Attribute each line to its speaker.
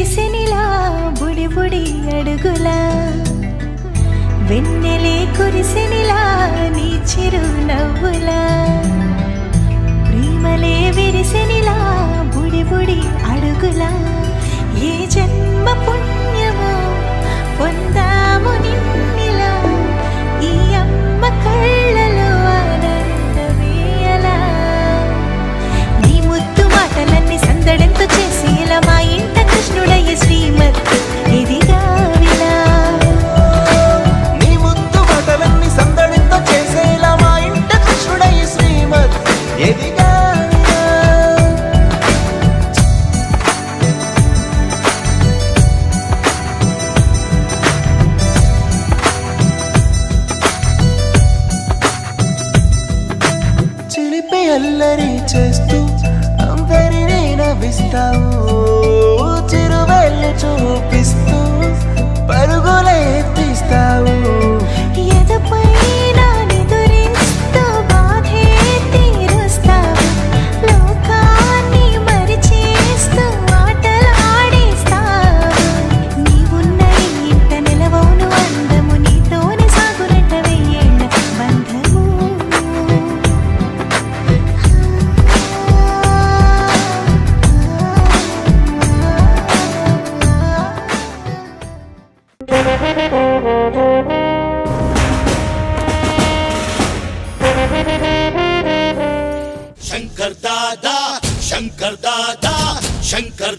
Speaker 1: విరిసెనిలా బుడి బుడి అడుగులా వెన్నెలే కురిసెనిలా నీ చిరు నవ్వులా ప్రేమలే విరిసెనిలా బుడి బుడి అడుగులా ఏ జన్మ పుణ్యమో పొందాము నిన్నిలా ఈ అమ్మ కళ్ళలో ఆనందమేయలా నీ ముద్దు మాటలన్నీ సందడంతో చేసి ఇలా మా ఇంట కృష్ణుడయ్య శ్రీమత్ ఇదిగా విలా
Speaker 2: నీ ముద్దు మాటలన్నీ సందడంతో చేసి ఇలా మా ఇంట కృష్ణుడయ్య శ్రీమత్ ఇదిగా అల్లరి చేస్తూ అందరినీ నవ్విస్తావు చిరువెళ్ళు చూపిస్తూ పరుగులే ఎత్తిస్తావు
Speaker 1: ఎదపైన నిదురిస్తూ బాధే తీరుస్తావు లోకాన్ని మరిచేస్తూ ఆటలు ఆడిస్తావు నీవున్న ఇంత నిలవవును అందము నీతోనే సాగునట్ట వెయ్యేళ్ళ బంధము
Speaker 3: शंकर दादा शंकर दादा शंकर